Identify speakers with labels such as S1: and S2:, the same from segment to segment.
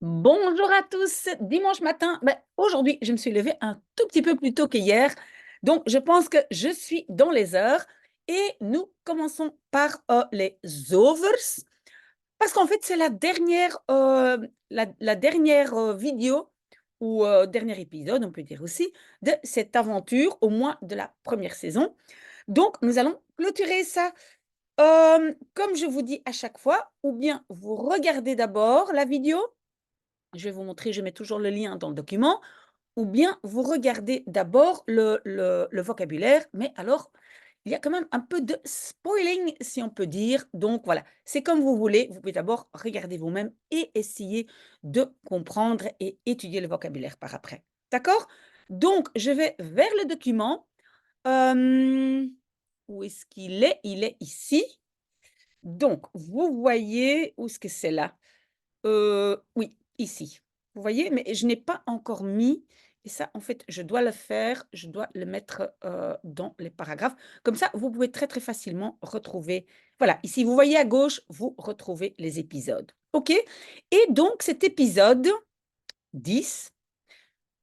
S1: Bonjour à tous, dimanche matin. Aujourd'hui, je me suis levée un tout petit peu plus tôt qu'hier, donc je pense que je suis dans les heures et nous commençons par les overs, parce qu'en fait, c'est la dernière vidéo ou dernier épisode, on peut dire aussi, de cette aventure, au moins de la première saison. Donc, nous allons clôturer ça. Comme je vous dis à chaque fois, ou bien vous regardez d'abord la vidéo, je vais vous montrer, je mets toujours le lien dans le document, ou bien vous regardez d'abord le vocabulaire, mais alors, il y a quand même un peu de spoiling, si on peut dire. Donc voilà, c'est comme vous voulez. Vous pouvez d'abord regarder vous-même et essayer de comprendre et étudier le vocabulaire par après. D'accord? Donc, je vais vers le document. Euh, Où est-ce qu'il est? Il est ici. Donc, vous voyez, où est-ce que c'est là? Oui, ici. Vous voyez? Mais je n'ai pas encore mis et ça, en fait, je dois le faire, je dois le mettre, dans les paragraphes. Comme ça, vous pouvez très, très facilement retrouver voilà, ici, vous voyez à gauche, vous retrouvez les épisodes. OK? Et donc cet épisode 10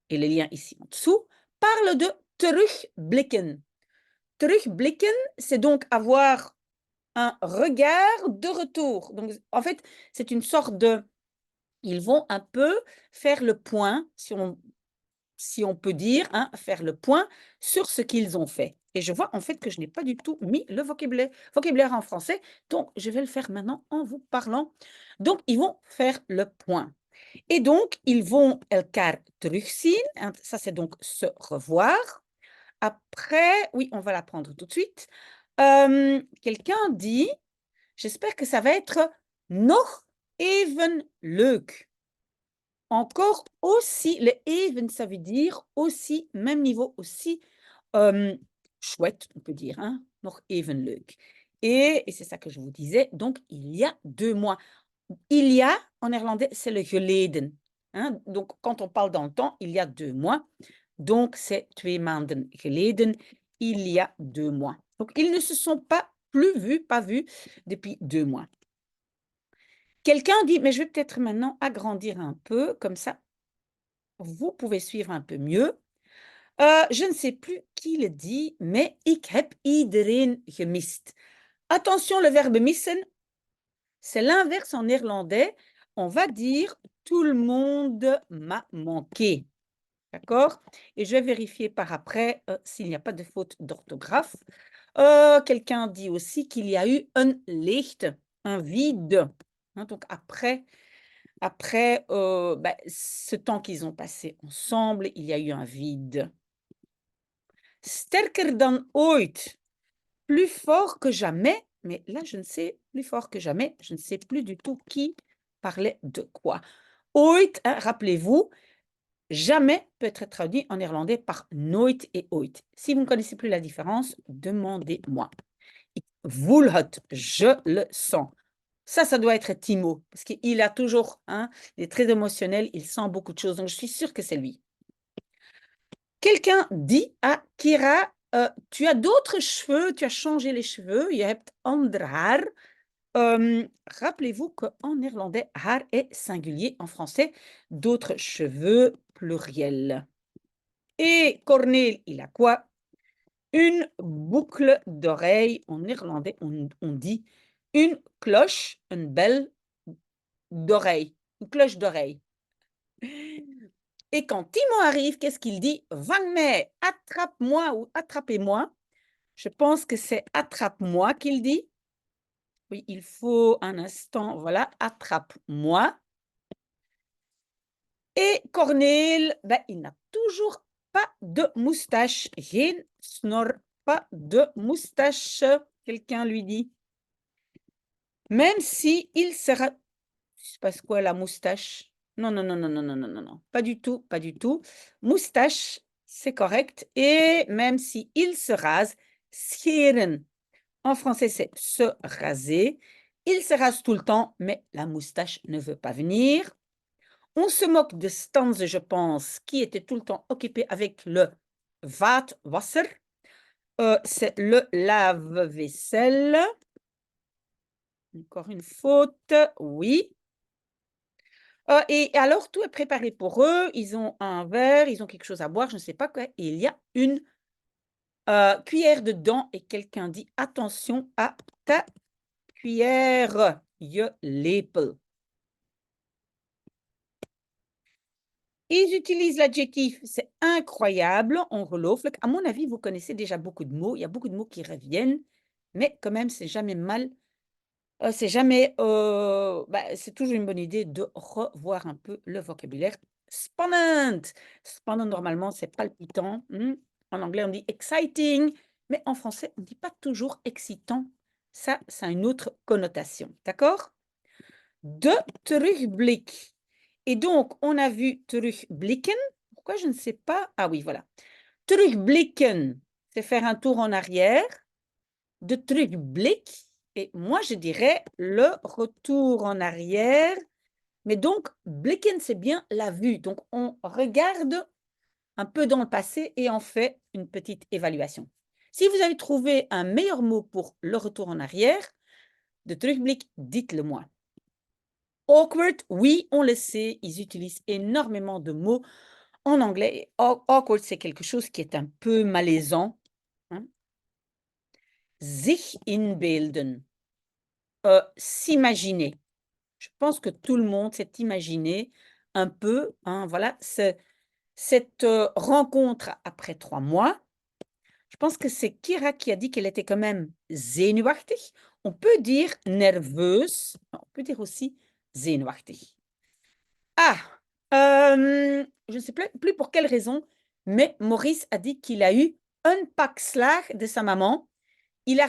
S1: et les liens ici en dessous, parle de terugblikken. Terugblikken, c'est donc avoir un regard de retour. Donc en fait, c'est une sorte de ils vont un peu faire le point, si on peut dire, hein, faire le point sur ce qu'ils ont fait. Et je vois en fait que je n'ai pas du tout mis le vocabulaire en français, donc je vais le faire maintenant en vous parlant. Donc, ils vont faire le point. Et donc, ils vont elkaar terugzien, hein, ça c'est donc se revoir. Après, oui, on va l'apprendre tout de suite. Quelqu'un dit, j'espère que ça va être nog even leuk. Encore aussi, le even, ça veut dire aussi, même niveau, aussi chouette, on peut dire, hein, nog even leuk. Et c'est ça que je vous disais, donc il y a 2 mois. Il y a, en néerlandais, c'est le geleden. Hein, donc quand on parle dans le temps, il y a 2 mois. Donc c'est 2 maanden geleden, il y a 2 mois. Donc ils ne se sont pas vus depuis 2 mois. Quelqu'un dit, mais je vais peut-être maintenant agrandir un peu, comme ça vous pouvez suivre un peu mieux. Je ne sais plus qui le dit, mais ik heb iedereen gemist. Attention, le verbe missen, c'est l'inverse en néerlandais. On va dire tout le monde m'a manqué. D'accord? Et je vais vérifier par après s'il n'y a pas de faute d'orthographe. Quelqu'un dit aussi qu'il y a eu un licht, un vide. Hein, donc après ce temps qu'ils ont passé ensemble, il y a eu un vide. Sterker dan ooit, plus fort que jamais, mais là, je ne sais, plus fort que jamais, je ne sais plus du tout qui parlait de quoi. Ooit, hein, rappelez-vous, jamais peut être traduit en néerlandais par nooit et ooit. Si vous ne connaissez plus la différence, demandez-moi. Ik voel het, je le sens. Ça doit être Timo, parce qu'il a toujours, hein, il est très émotionnel, il sent beaucoup de choses, donc je suis sûre que c'est lui. Quelqu'un dit à Kira, tu as d'autres cheveux, tu as changé les cheveux, je hebt ander haar. Rappelez-vous qu'en néerlandais, haar est singulier, en français, d'autres cheveux, pluriel. Et Cornel, il a quoi? Une boucle d'oreille, en néerlandais, on dit une cloche, une belle d'oreille, une cloche d'oreille. Et quand Timo arrive, qu'est-ce qu'il dit? Vang mij, attrape-moi ou attrapez-moi. Je pense que c'est attrape-moi qu'il dit. Oui, il faut un instant, voilà, attrape-moi. Et Cornel, il n'a toujours pas de moustache. Geen snor, pas de moustache, quelqu'un lui dit. Même si il sera... Il se passe quoi, la moustache? Non, non, non, non, non, non, non, non, non. Pas du tout, pas du tout. Moustache, c'est correct. Et même si il se rase, scheren. En français, c'est se raser. Il se rase tout le temps, mais la moustache ne veut pas venir. On se moque de Stanze, je pense, qui était tout le temps occupé avec le vaatwasser. C'est le lave-vaisselle. Encore une faute, oui. Et alors, tout est préparé pour eux. Ils ont un verre, ils ont quelque chose à boire, je ne sais pas quoi. Et il y a une cuillère dedans et quelqu'un dit « Attention à ta cuillère, je lepel ». Ils utilisent l'adjectif « c'est incroyable » ongelooflijk. À mon avis, vous connaissez déjà beaucoup de mots. Il y a beaucoup de mots qui reviennent, mais quand même, c'est jamais mal. C'est jamais, c'est toujours une bonne idée de revoir un peu le vocabulaire. Spannend. Spannend, normalement, c'est palpitant. En anglais, on dit exciting, mais en français, on ne dit pas toujours excitant. Ça a une autre connotation. D'accord? De terugblik. Et donc, on a vu terugblicken. Pourquoi je ne sais pas? Ah oui, voilà. Terugblicken, c'est faire un tour en arrière. De terugblik. Et moi, je dirais le retour en arrière. Mais donc, blicken, c'est bien la vue. Donc, on regarde un peu dans le passé et on fait une petite évaluation. Si vous avez trouvé un meilleur mot pour le retour en arrière, de terugblik, dites-le moi. Awkward, oui, on le sait, ils utilisent énormément de mots en anglais. Awkward, c'est quelque chose qui est un peu malaisant. Hein? Sich inbeelden, s'imaginer. Je pense que tout le monde s'est imaginé un peu, hein, voilà, cette rencontre après 3 mois. Je pense que c'est Kira qui a dit qu'elle était quand même zenuwachtig. On peut dire nerveuse, on peut dire aussi zenuwachtig. Ah, je ne sais plus pour quelle raison, mais Maurice a dit qu'il a eu un pakslag de sa maman. Il a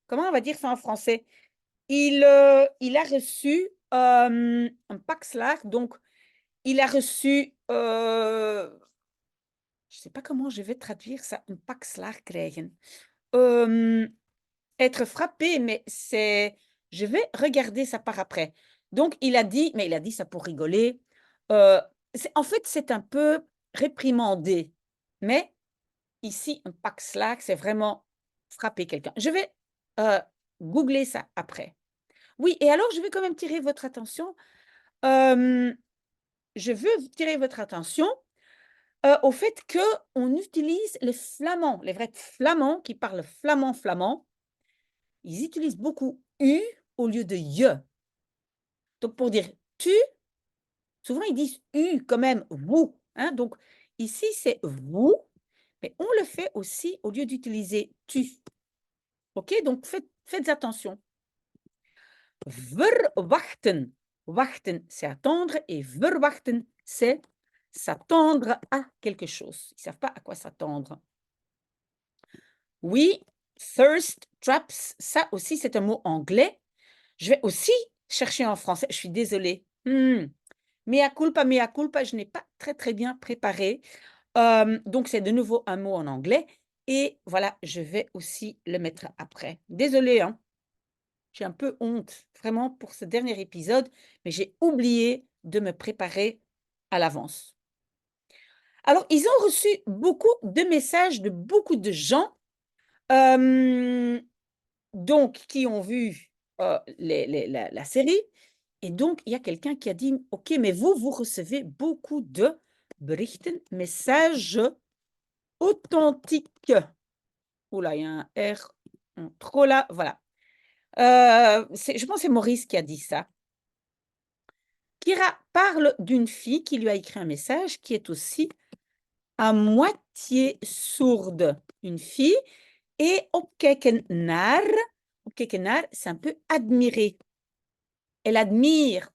S1: comment on va dire ça en français? Il a reçu un pakslag, donc il a reçu, je ne sais pas comment je vais traduire ça, un pakslag krijgen. Être frappé, mais c'est, je vais regarder ça par après. Donc il a dit, mais il a dit ça pour rigoler. En fait, c'est un peu réprimandé, mais ici, un pakslag, c'est vraiment frapper quelqu'un. Je vais googler ça après. Oui, et alors je vais quand même tirer votre attention. Je veux tirer votre attention au fait qu'on utilise les flamands, les vrais flamands qui parlent flamand. Ils utilisent beaucoup U au lieu de je. Donc pour dire tu, souvent ils disent U quand même, vous. Hein? Donc ici c'est vous, mais on le fait aussi au lieu d'utiliser tu. OK? Donc faites attention. Verwachten. Wachten, c'est attendre. Et verwachten, c'est s'attendre à quelque chose. Ils ne savent pas à quoi s'attendre. Oui, thirst traps, ça aussi, c'est un mot anglais. Je vais aussi chercher en français. Je suis désolée. Mea culpa, je n'ai pas très bien préparé. Donc, c'est de nouveau un mot en anglais. Et voilà, je vais aussi le mettre après. Désolée, hein. J'ai un peu honte, vraiment, pour ce dernier épisode, mais j'ai oublié de me préparer à l'avance. Alors, ils ont reçu beaucoup de messages de beaucoup de gens donc, qui ont vu la série. Et donc, il y a quelqu'un qui a dit « Ok, mais vous recevez beaucoup de berichten, messages authentiques. » Oula, il y a un R en trop là, voilà. Je pense que c'est Maurice qui a dit ça. Kira parle d'une fille qui lui a écrit un message qui est aussi à moitié sourde. Une fille. Et opkijken naar, c'est un peu admirer. Elle admire.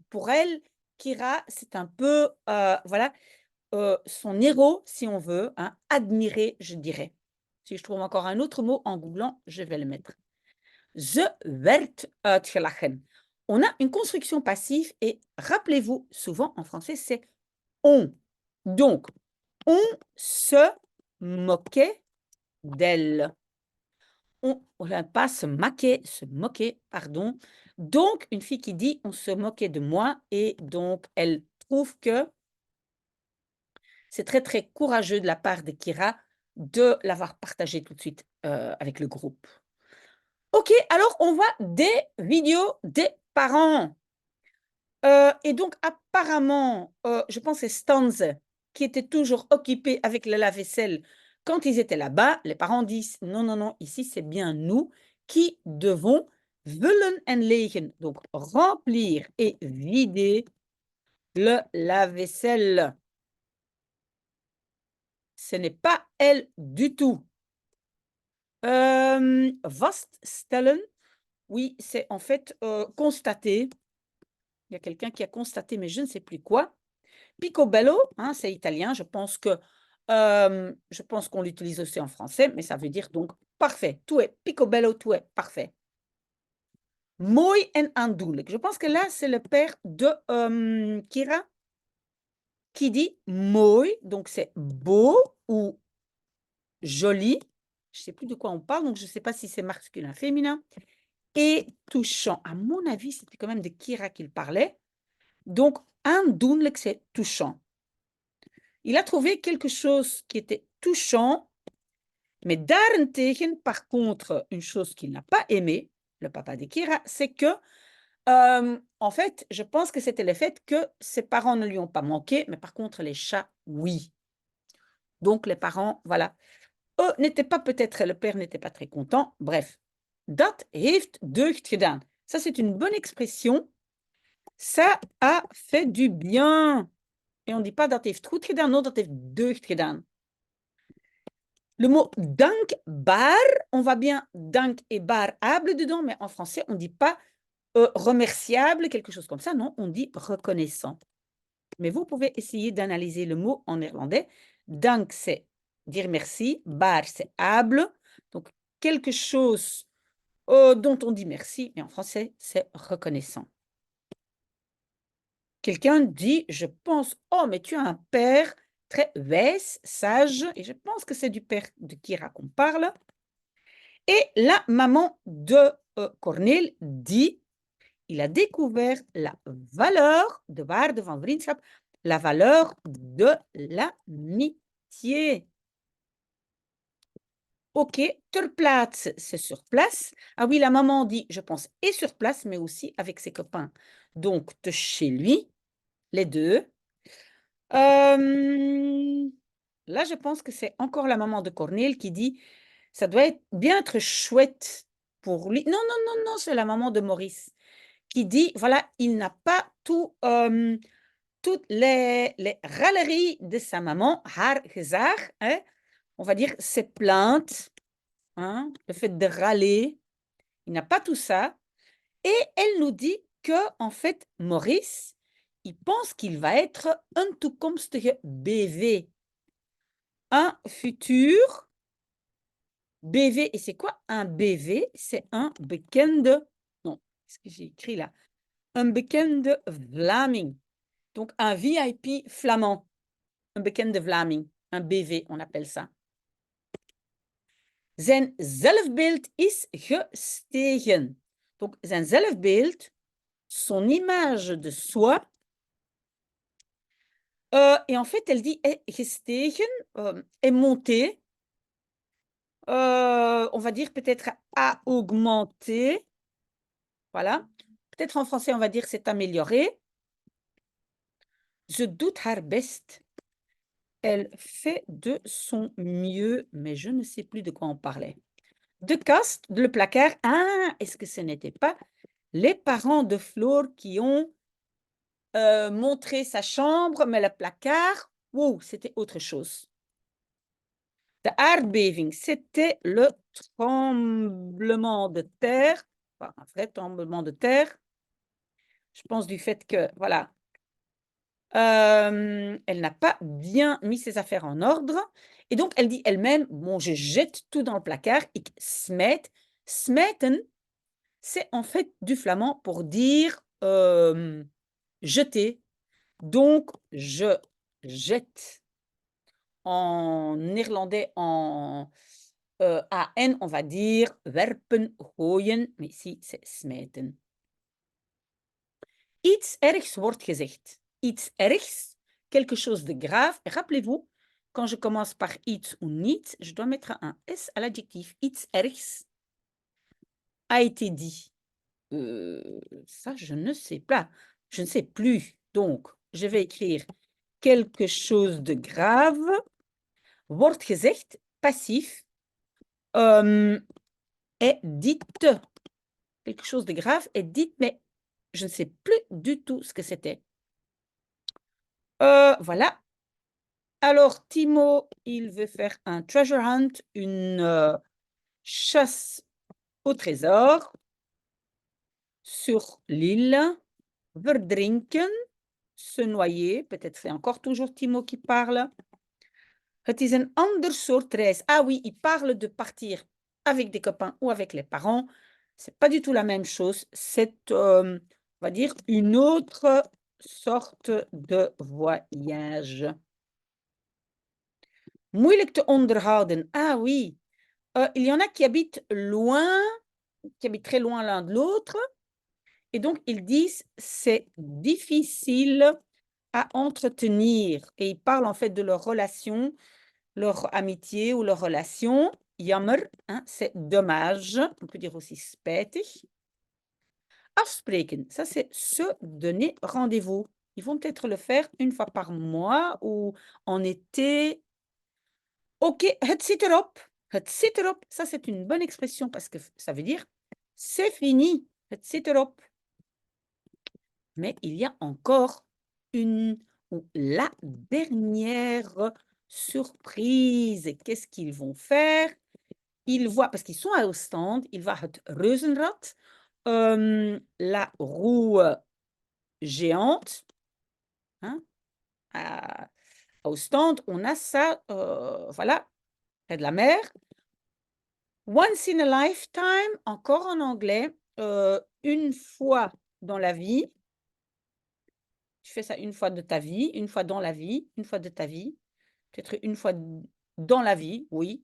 S1: Pour elle, Kira, c'est un peu, voilà, son héros, si on veut. Hein, admirer, je dirais. Si je trouve encore un autre mot en googlant, je vais le mettre. Ze werd uitgelachen. On a une construction passive et rappelez-vous, souvent en français, c'est on. Donc, on se moquait d'elle. On ne pas se moquer, pardon. Donc, une fille qui dit on se moquait de moi et donc elle trouve que c'est très courageux de la part de Kira de l'avoir partagé tout de suite avec le groupe. Ok, alors on voit des vidéos des parents. Et donc apparemment, je pense que c'est Stanze qui était toujours occupé avec le lave-vaisselle quand ils étaient là-bas. Les parents disent: «Non, non, non, ici c'est bien nous qui devons vullen en legen», donc remplir et vider le lave-vaisselle. Ce n'est pas elle du tout. Vaststellen, oui, c'est en fait, constater. Il y a quelqu'un qui a constaté, mais je ne sais plus quoi. Picobello, hein, c'est italien, je pense qu'on l'utilise aussi en français, mais ça veut dire donc parfait. Tout est picobello, tout est parfait. Mooi en aandoenlijk. Je pense que là, c'est le père de Kira qui dit mooi, donc c'est beau ou joli. Je ne sais plus de quoi on parle, donc je ne sais pas si c'est masculin, féminin. Et touchant. À mon avis, c'était quand même de Kira qu'il parlait. Donc, aandoenlijk, c'est touchant. Il a trouvé quelque chose qui était touchant, mais daarentegen, par contre, une chose qu'il n'a pas aimé, le papa de Kira, c'est que, en fait, je pense que c'était le fait que ses parents ne lui ont pas manqué, mais par contre, les chats, oui. Donc, les parents, voilà. Eux n'étaient pas peut-être, le père n'était pas très content. Bref, dat heeft deugd gedaan. Ça, c'est une bonne expression. Ça a fait du bien. Et on ne dit pas dat heeft goed gedaan, non, dat heeft deugd gedaan. Le mot dankbaar, on va bien dank et baarable dedans, mais en français, on ne dit pas remerciable, quelque chose comme ça, non, on dit reconnaissant. Mais vous pouvez essayer d'analyser le mot en néerlandais. Dank, c'est dire merci, baar, c'est able, donc quelque chose dont on dit merci, mais en français, c'est reconnaissant. Quelqu'un dit, je pense, oh, mais tu as un père très wijs, sage, et je pense que c'est du père de Kira qu'on parle. Et la maman de Corneel dit, il a découvert la valeur, de waarde van vriendschap, la valeur de l'amitié. Ok, ter plaatse, c'est sur place. Ah oui, la maman dit, je pense, est sur place, mais aussi avec ses copains. Donc, de chez lui, les deux. Là, je pense que c'est encore la maman de Corneel qui dit, ça doit bien être chouette pour lui. Non, non, non, non, c'est la maman de Maurice qui dit, voilà, il n'a pas toutes les râleries de sa maman, haar gezag, hein, on va dire ses plaintes, hein, le fait de râler, il n'a pas tout ça. Et elle nous dit que, en fait, Maurice, il pense qu'il va être un toekomstige BV, un futur BV. Et c'est quoi un BV? C'est un bekende, non, qu'est-ce que j'ai écrit là? Un bekende Vlaming. Donc un VIP flamand, un bekende Vlaming, un BV, on appelle ça. Zijn zelfbeeld is gestegen. Donc zijn zelfbeeld, son image de soi, et en fait, elle dit est gestegen, est montée, on va dire peut-être a augmenté, voilà. Peut-être en français, on va dire c'est amélioré. Ze doet haar best. Elle fait de son mieux, mais je ne sais plus de quoi on parlait. De kast, le placard. Ah, est-ce que ce n'était pas les parents de Floor qui ont montré sa chambre, mais le placard, wow, c'était autre chose. De aardbeving, c'était le tremblement de terre, enfin, un vrai tremblement de terre. Je pense du fait que, voilà, elle n'a pas bien mis ses affaires en ordre. Et donc, elle dit elle-même, bon, je jette tout dans le placard. Ik smet. Smeten, c'est en fait du flamand pour dire jeter. Donc, je jette. En néerlandais, en AN, on va dire werpen, gooien, mais ici, c'est smeten. Iets ergs wordt gezegd. Iets ergs, quelque chose de grave. Et rappelez-vous, quand je commence par iets ou niet, je dois mettre un S à l'adjectif. Iets ergs a été dit. Ça, je ne sais pas. Je ne sais plus. Donc, je vais écrire quelque chose de grave. Wordt gezegd, passif, est dite. Quelque chose de grave est dite, mais je ne sais plus du tout ce que c'était. Voilà. Alors, Timo, il veut faire un treasure hunt, une chasse au trésor sur l'île. Verdrinken, se noyer. Peut-être c'est encore toujours Timo qui parle. Het is een ander soort reis. Ah oui, il parle de partir avec des copains ou avec les parents. C'est pas du tout la même chose. C'est, on va dire, une autre sorte de voyage. Moeilijk te onderhouden. Ah oui, il y en a qui habitent loin, qui habitent très loin l'un de l'autre. Et donc, ils disent c'est difficile à entretenir. Et ils parlent en fait de leur relation, leur amitié ou leur relation. Jammer, hein, c'est dommage. On peut dire aussi spijtig. Afspreken, ça c'est se donner rendez-vous. Ils vont peut-être le faire une fois par mois ou en été. Ok, het zit erop. Het zit erop, ça c'est une bonne expression parce que ça veut dire c'est fini. Het zit erop. Mais il y a encore une ou la dernière surprise. Qu'est-ce qu'ils vont faire? Ils voient, parce qu'ils sont à Ostende, ils voient het reuzenrad, la roue géante. Hein? À Ostende, on a ça, voilà, près de la mer. Once in a lifetime, encore en anglais, une fois dans la vie. Tu fais ça une fois de ta vie, une fois dans la vie, une fois de ta vie. Peut-être une fois dans la vie, oui.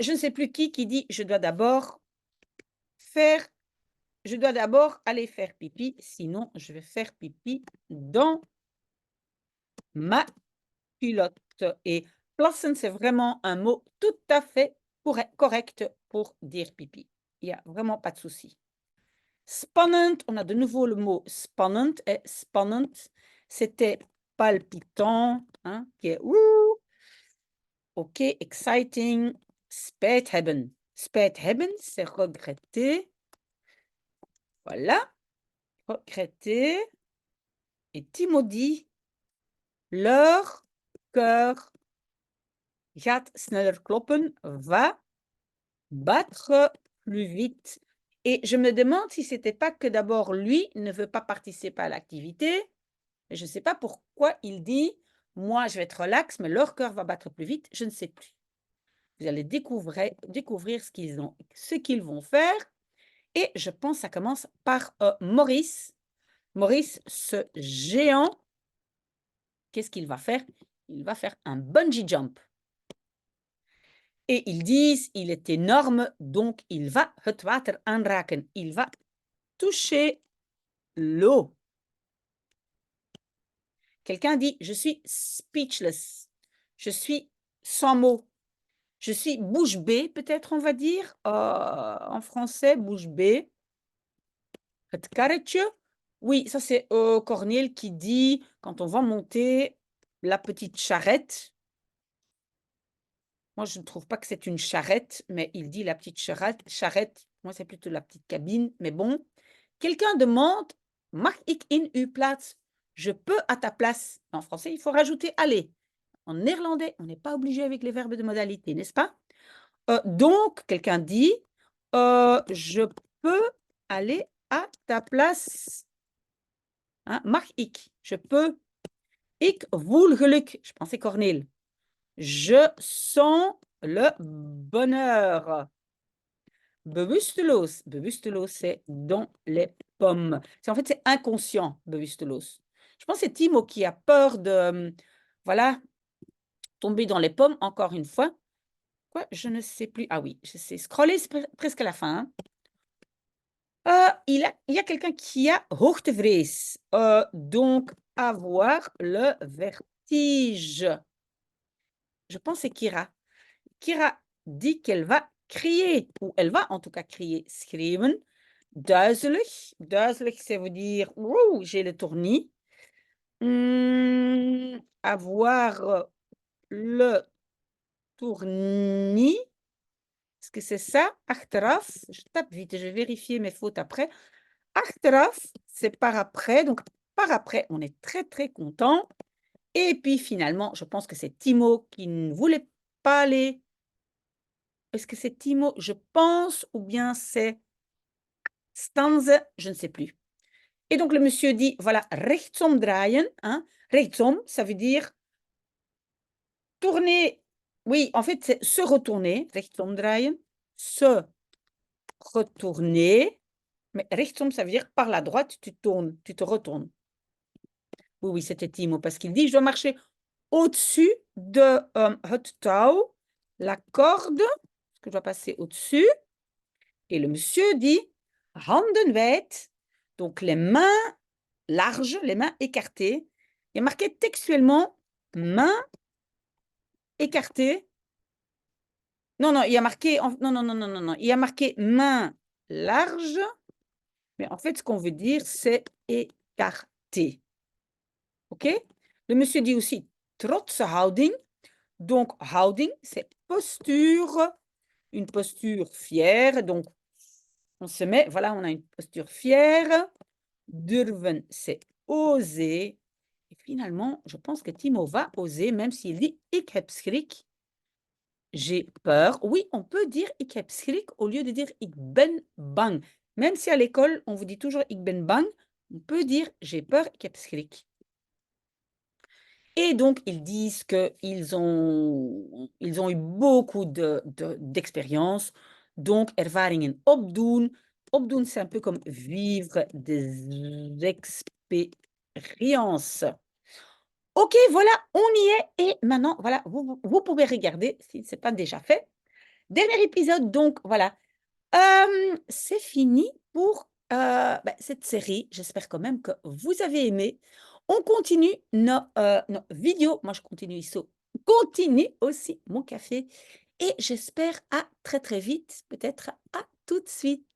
S1: Je ne sais plus qui dit: «Je dois d'abord aller faire pipi, sinon je vais faire pipi dans ma culotte» et plassen, c'est vraiment un mot tout à fait correct pour dire pipi. Il y a vraiment pas de souci. Spannend, on a de nouveau le mot spannend et spannend, c'était palpitant, hein, qui est ouh. OK, exciting. Spijt hebben. Spijt hebben, c'est regretter. Voilà, regretter. Et Timo dit, leur cœur gaat sneller kloppen, va battre plus vite. Et je me demande si c'était pas que d'abord lui ne veut pas participer à l'activité. Je ne sais pas pourquoi il dit, moi je vais être relax, mais leur cœur va battre plus vite. Je ne sais plus. Vous allez découvrir ce qu'ils vont faire. Et je pense que ça commence par Maurice. Maurice, ce géant, qu'est-ce qu'il va faire? Il va faire un bungee jump. Et ils disent, il est énorme, donc il va het water aanraken. Il va toucher l'eau. Quelqu'un dit, je suis speechless. Je suis sans mots. Je suis bouche bée, peut-être on va dire, en français, bouche bée. Het karretje. Oui, ça c'est Cornel qui dit, quand on va monter la petite charrette. Moi, je ne trouve pas que c'est une charrette, mais il dit la petite charrette. Moi, c'est plutôt la petite cabine, mais bon. Quelqu'un demande, mag ik in uw plaats? Je peux à ta place. En français, il faut rajouter aller. En néerlandais, on n'est pas obligé avec les verbes de modalité, n'est-ce pas? Donc, quelqu'un dit, je peux aller à ta place. Hein? Mag ik, je peux. Ik voel geluk. Je pensais Cornel. Je sens le bonheur. Bewusteloos. Bewusteloos, c'est dans les pommes. En fait, c'est inconscient, bewusteloos. Je pense que c'est Timo qui a peur de, voilà, tomber dans les pommes, encore une fois. Quoi? Je ne sais plus. Ah oui, je sais scroller, c'est presque à la fin. Il y a quelqu'un qui a hoogtevrees. Donc, avoir le vertige. Je pense que c'est Kira. Kira dit qu'elle va crier, ou elle va en tout cas crier, schreeuwen. Duizelig. Duizelig, ça veut dire, ouh, j'ai le tournis. Avoir le tournis. Est-ce que c'est ça? Achteraf. Je tape vite, je vais vérifier mes fautes après. Achteraf, c'est par après. Donc, par après, on est très, très content. Et puis, finalement, je pense que c'est Timo qui ne voulait pas aller. Est-ce que c'est Timo? Je pense, ou bien c'est Stanze? Je ne sais plus. Et donc, le monsieur dit, voilà, rechtsom draaien. Hein? Rechtsom, ça veut dire tourner. Oui, en fait, c'est se retourner. Rechtsom draaien. Se retourner. Mais rechtsom, ça veut dire par la droite, tu tournes, tu te retournes. Oui, oui, c'était Timo, parce qu'il dit, je dois marcher au-dessus de het touw, la corde, que je dois passer au-dessus. Et le monsieur dit, handen wijd, donc les mains larges, les mains écartées. Il y a marqué textuellement, mains écartées. Non, non, il y a marqué, non, non, non, non, non, non, il y a marqué mains larges, mais en fait, ce qu'on veut dire, c'est écarté. OK? Le monsieur dit aussi trotse houding. Donc, houding, c'est posture, une posture fière. Donc, on se met, voilà, on a une posture fière. Durven, c'est oser. Et finalement, je pense que Timo va oser, même s'il dit ik heb schrik. J'ai peur. Oui, on peut dire ik heb schrik au lieu de dire ik ben bang. Même si à l'école, on vous dit toujours ik ben bang, on peut dire j'ai peur, ik heb schrik. Et donc, ils disent qu'ils ont eu beaucoup d'expérience. Donc, ervaringen opdoen. Opdoen, c'est un peu comme vivre des expériences. OK, voilà, on y est. Et maintenant, voilà, vous pouvez regarder si ce n'est pas déjà fait. Dernier épisode, donc voilà. C'est fini pour cette série. J'espère quand même que vous avez aimé. On continue nos vidéos. Moi, je continue aussi mon café. Et j'espère à très, très vite. Peut-être à tout de suite.